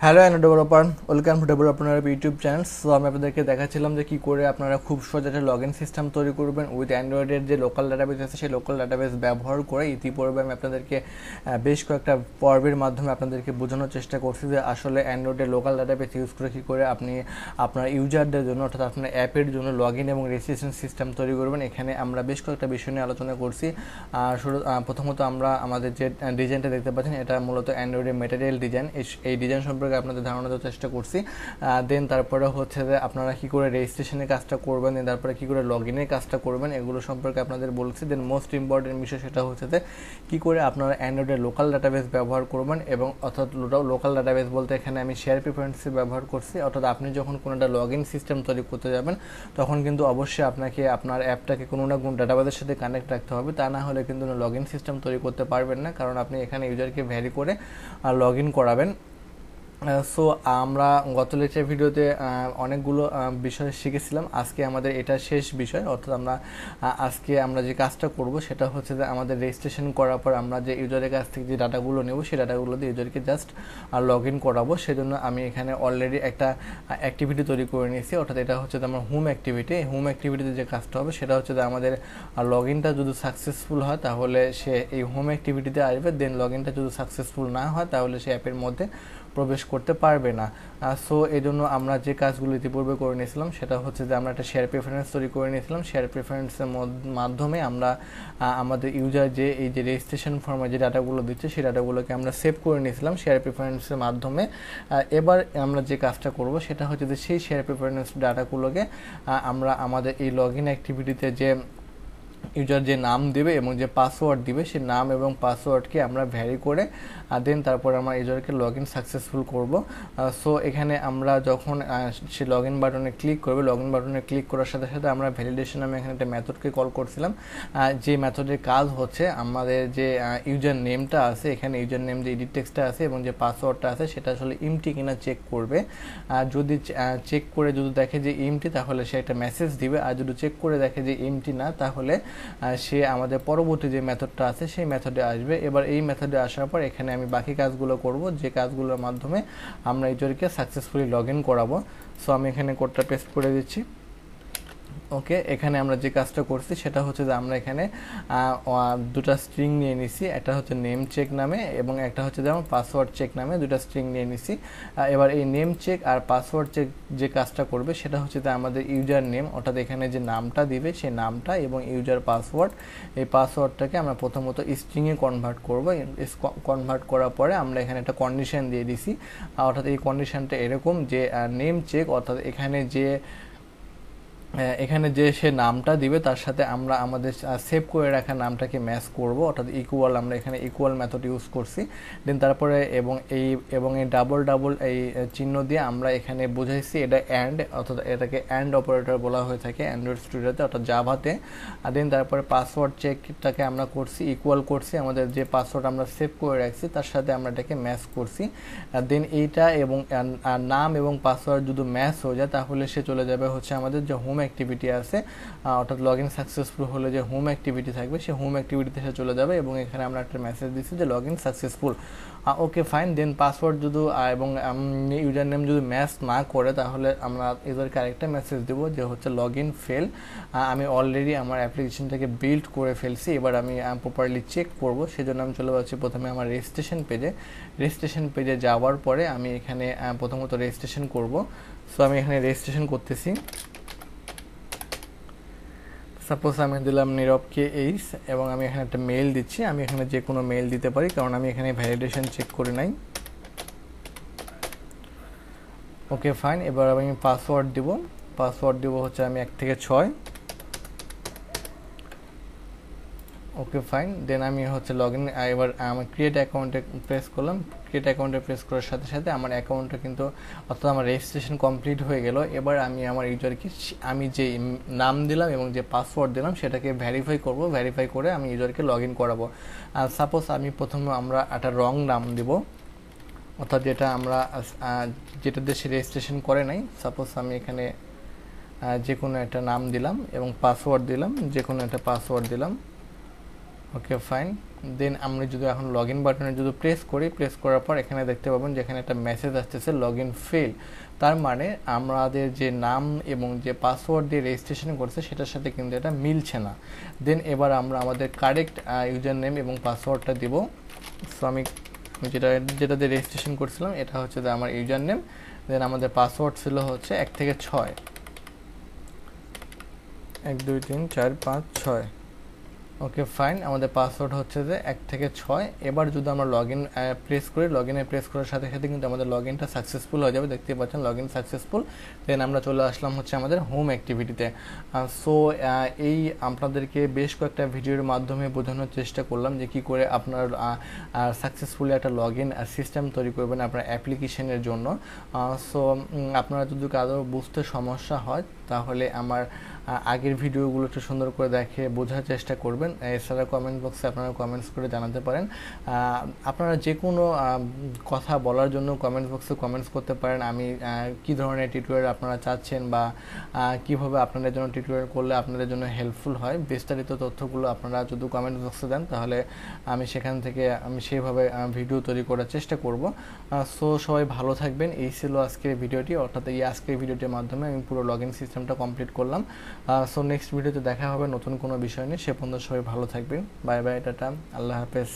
Hello and developer, welcome to developer YouTube channel. So আমি আপনাদেরকে দেখাচ্ছিলাম যে কী করে আপনারা খুব সহজে একটা লগ ইন সিস্টেম তৈরি করবেন উইথ অ্যান্ড্রয়েডের যে লোকাল ডাটাবেস আছে সেই লোকাল ডাটাবেস ব্যবহার করে। ইতিপূর্বে আমি আপনাদেরকে বেশ কয়েকটা পর্বের মাধ্যমে আপনাদেরকে বোঝানোর চেষ্টা করছি যে আসলে অ্যান্ড্রয়েডের লোকাল ডাটাবেস ইউজ করে কী করে আপনি আপনার ইউজারদের জন্য অর্থাৎ আপনার অ্যাপের জন্য লগ ইন এবং রেজিস্ট্রেশন সিস্টেম তৈরি করবেন। এখানে আমরা বেশ কয়েকটা বিষয় নিয়ে আলোচনা করছি। প্রথমত আমরা আমাদের যে ডিজাইনটা দেখতে পাচ্ছেন এটা মূলত অ্যান্ড্রয়েডের ম্যাটেরিয়াল ডিজাইন। এই ডিজাইন সম্পর্কে আপনাদের ধারণা দেওয়ার চেষ্টা করছি। দেন তারপরে হচ্ছে যে আপনারা কী করে রেজিস্ট্রেশনের কাজটা করবেন, দেন তারপরে কী করে লগ ইনের কাজটা করবেন, এগুলো সম্পর্কে আপনাদের বলছি। দেন মোস্ট ইম্পর্টেন্ট বিষয় সেটা হচ্ছে যে কী করে আপনারা অ্যান্ড্রয়েডের লোকাল ডাটাবেস ব্যবহার করবেন, এবং অর্থাৎ লোকাল ডাটাবেস বলতে এখানে আমি শেয়ার প্রিফারেন্সি ব্যবহার করছি। অর্থাৎ আপনি যখন কোনো একটা লগ ইন সিস্টেম তৈরি করতে যাবেন তখন কিন্তু অবশ্যই আপনাকে আপনার অ্যাপটাকে কোনো না কোনো ডাটাবেসের সাথে কানেক্ট রাখতে হবে। তা না হলে কিন্তু লগ ইন সিস্টেম তৈরি করতে পারবেন না, কারণ আপনি এখানে ইউজারকে ভ্যারি করে লগ ইন করাবেন। সো আমরা গত লেকচার ভিডিওতে অনেকগুলো বিষয় শিখেছিলাম। আজকে আমাদের এটা শেষ বিষয়, অর্থাৎ আজকে আমরা যে কাজটা করব সেটা হচ্ছে যে আমাদের রেজিস্ট্রেশন করার পর আমরা যে ইউজারের কাছ থেকে যে ডাটাগুলো নেব সেই ডাটাগুলো দিয়ে ইউজারকে জাস্ট লগ ইন করাবো। সেজন্য আমি এখানে অলরেডি একটা অ্যাক্টিভিটি তৈরি করে নিয়েছি, অর্থাৎ এটা হচ্ছে আমার হোম অ্যাক্টিভিটি। হোম অ্যাক্টিভিটিতে যে কাজটা হবে সেটা হচ্ছে যে আমাদের লগ ইনটা যদি সাকসেসফুল হয় তাহলে সে এই হোম অ্যাক্টিভিটিতে আসবে। দেন লগ ইনটা যদি সাকসেসফুল না হয় তাহলে সে অ্যাপের মধ্যে প্রবেশ করতে পারবে না। সো এই জন্য আমরা যে কাজগুলো ইতিপূর্বে করে নিয়েছিলাম সেটা হচ্ছে যে আমরা একটা শেয়ার প্রেফারেন্স তৈরি করে নিয়েছিলাম। শেয়ার প্রেফারেন্সের মাধ্যমে আমরা আমাদের ইউজার যে এই যে রেজিস্ট্রেশন ফর্মে যে ডাটাগুলো দিচ্ছে সেই ডাটাগুলোকে আমরা সেভ করে নিয়েছিলাম শেয়ার প্রেফারেন্সের মাধ্যমে। এবার আমরা যে কাজটা করব সেটা হচ্ছে যে সেই শেয়ার প্রেফারেন্স ডাটাগুলোকে আমরা আমাদের এই লগ ইন অ্যাক্টিভিটিতে যে ইউজার যে নাম দেবে এবং যে পাসওয়ার্ড দিবে সেই নাম এবং পাসওয়ার্ডকে আমরা ভ্যারি করে দেন তারপর আমরা ইউজারকে লগ ইন সাকসেসফুল করবো। সো এখানে আমরা যখন সে লগ ইন বাটনে ক্লিক করবে, লগ ইন বাটনে ক্লিক করার সাথে সাথে আমরা ভ্যালিডেশন আমি এখানে একটা মেথডকে কল করছিলাম। যে মেথডের কাজ হচ্ছে আমাদের যে ইউজার নেমটা আছে, এখানে ইউজার নেম যে এডিট টেক্সটটা আছে এবং যে পাসওয়ার্ডটা আছে সেটা আসলে ইমটি কিনা চেক করবে। যদি চেক করে যদি দেখে যে ইমটি তাহলে সে একটা মেসেজ দিবে, আর যদি চেক করে দেখে যে ইমটি না তাহলে সে আমাদের পরবর্তী যে মেথডটা আছে সেই মেথডে আসবে। এবার এই মেথডে আসার পর এখানে আমি বাকি কাজগুলো করব, যে কাজগুলোর মাধ্যমে আমরা ইউজারকে সাকসেসফুলি লগ ইন করাবো। সো আমি এখানে কোডটা পেস্ট করে দিচ্ছি। ওকে, এখানে আমরা যে কাজটা করছি সেটা হচ্ছে যে আমরা এখানে দুটা স্ট্রিং নিয়ে নিছি, একটা হচ্ছে নেম চেক নামে এবং একটা হচ্ছে যেমন পাসওয়ার্ড চেক নামে, দুটা স্ট্রিং নিয়ে নিছি। এবার এই নেম চেক আর পাসওয়ার্ড চেক যে কাজটা করবে সেটা হচ্ছে যে আমাদের ইউজার নেম, অর্থাৎ এখানে যে নামটা দিবে সেই নামটা এবং ইউজার পাসওয়ার্ড, এই পাসওয়ার্ডটাকে আমরা প্রথমত স্ট্রিংয়ে কনভার্ট করব। কনভার্ট করার পরে আমরা এখানে একটা কন্ডিশন দিয়ে দিছি, অর্থাৎ এই কন্ডিশনটা এরকম যে নেম চেক, অর্থাৎ এখানে যে সে নামটা দিবে তার সাথে আমরা আমাদের সেভ করে রাখা নামটাকে ম্যাচ করব, অর্থাৎ ইকুয়াল, আমরা এখানে ইকুয়াল মেথড ইউজ করছি। দেন তারপরে এবং এই ডাবল এই চিহ্ন দিয়ে আমরা এখানে বুঝাইছি এটা অ্যান্ড, অর্থাৎ এটাকে অ্যান্ড অপারেটর বলা হয়ে থাকে অ্যান্ড্রয়েড স্টুডিওতে অর্থাৎ জাভাতে। আর দেন তারপরে পাসওয়ার্ড চেকটাকে আমরা করছি, ইকুয়াল করছি আমাদের যে পাসওয়ার্ড আমরা সেভ করে রাখছি তার সাথে আমরা এটাকে ম্যাচ করছি। দেন এইটা এবং নাম এবং পাসওয়ার্ড যদি ম্যাচ হয়ে যায় তাহলে সে চলে যাবে হচ্ছে আমাদের যে হোম অ্যাক্টিভিটি আছে, অর্থাৎ লগ ইন সাকসেসফুল হলে যে হোম অ্যাক্টিভিটি থাকবে সেই হোম অ্যাক্টিভিটিতে সে চলে যাবে এবং এখানে আমরা একটা মেসেজ দিচ্ছি যে log in successful. Okay fine. Then password যদি এবং ইউজার নেম যদি ম্যাচ না করে তাহলে আমরা ইউজারকে আরেকটা মেসেজ দেবো যে হচ্ছে লগ ইন ফেল। আমি অলরেডি আমার অ্যাপ্লিকেশনটাকে বিল্ড করে ফেলছি, এবার আমি প্রপারলি চেক করব। সেজন্য আমি চলে যাচ্ছি প্রথমে আমার রেজিস্ট্রেশন পেজে যাওয়ার পরে আমি এখানে প্রথমত রেজিস্ট্রেশন করব। সো আমি এখানে রেজিস্ট্রেশন করতেছি। সাপোজ আমি দিলাম নীরবকে এইস এবং আমি এখানে একটা মেইল দিচ্ছি। আমি এখানে যে কোনো মেইল দিতে পারি কারণ আমি এখানে ভ্যালিডেশন চেক করে নাই। Okay fine. এবার আমি পাসওয়ার্ড দিব হচ্ছে আমি 1 থেকে 6। ওকে ফাইন। দেন আমি হচ্ছে লগ ইন, এবার আমি ক্রিয়েট অ্যাকাউন্টে প্রেস করলাম। ক্রিয়েট অ্যাকাউন্টে প্রেস করার সাথে সাথে আমার অ্যাকাউন্টটা কিন্তু অর্থাৎ আমার রেজিস্ট্রেশন কমপ্লিট হয়ে গেল। এবার আমি আমার ইউজারকে আমি যে নাম দিলাম এবং যে পাসওয়ার্ড দিলাম সেটাকে ভেরিফাই করব। ভেরিফাই করে আমি ইউজারকে লগ ইন করাবো। সাপোজ আমি প্রথমে আমরা একটা রং নাম দিব, অর্থাৎ যেটা দেশে রেজিস্ট্রেশন করে নাই। সাপোজ আমি এখানে যে কোনো একটা নাম দিলাম এবং পাসওয়ার্ড দিলাম, যে কোনো একটা পাসওয়ার্ড দিলাম। ওকে ফাইন। দেন আমরা যদি এখন লগ ইন বাটনে যদি প্রেস করার পর এখানে দেখতে পাবেন যে এখানে একটা মেসেজ আসতেছে লগ ইন ফেল। তার মানে আমাদের যে নাম এবং যে পাসওয়ার্ড দিয়ে রেজিস্ট্রেশন করছে সেটার সাথে কিন্তু এটা মিলছে না। দেন এবার আমরা আমাদের কারেক্ট ইউজার নেম এবং পাসওয়ার্ডটা দিব। সো আমি যেটা দিয়ে রেজিস্ট্রেশন করছিলাম এটা হচ্ছে যে আমার ইউজার নেম, দেন আমাদের পাসওয়ার্ড ছিল হচ্ছে 1 থেকে 6, 1 2 3 4 5 6। ওকে ফাইন, আমাদের পাসওয়ার্ড হচ্ছে যে 1 থেকে 6। এবার যদি আমরা লগ ইন প্রেস করি, লগ ইনে প্রেস করার সাথে সাথে কিন্তু আমাদের লগ ইনটা সাকসেসফুল হয়ে যাবে, দেখতে পাচ্ছেন লগ ইন সাকসেসফুল। দেন আমরা চলে আসলাম হচ্ছে আমাদের হোম অ্যাক্টিভিটিতে। সো এই আপনাদেরকে বেশ কয়েকটা ভিডিওর মাধ্যমে বোঝানোর চেষ্টা করলাম যে কী করে আপনার সাকসেসফুলি একটা লগ ইন সিস্টেম তৈরি করবেন আপনার অ্যাপ্লিকেশনের জন্য। সো আপনারা যদি কারো বুঝতে সমস্যা হয় তাহলে আমার আগের ভিডিওগুলো একটু সুন্দর করে দেখে বোঝার চেষ্টা করবেন। এছাড়া কমেন্ট বক্সে আপনারা কমেন্টস করে জানাতে পারেন। আপনারা যে কোনো কথা বলার জন্য কমেন্ট বক্সে কমেন্টস করতে পারেন। আমি কী ধরনের টিউটোরিয়াল আপনারা চাচ্ছেন বা কীভাবে আপনাদের জন্য টিউটোরিয়াল করলে আপনাদের জন্য হেল্পফুল হয়, বিস্তারিত তথ্যগুলো আপনারা যদি কমেন্ট বক্সে দেন তাহলে আমি সেখান থেকে সেইভাবে ভিডিও তৈরি করার চেষ্টা করব। সো সবাই ভালো থাকবেন। এই ছিল আজকের ভিডিওটি, অর্থাৎ এই আজকের ভিডিওটির মাধ্যমে আমি পুরো লগ ইন সিস্টেমটা কমপ্লিট করলাম। সো নেক্সট ভিডিওতে দেখা হবে নতুন কোনো বিষয় নিয়ে। সে পর্যন্ত সবাই ভালো থাকবেন। বাই বাই, টাটা, আল্লাহ হাফেজ।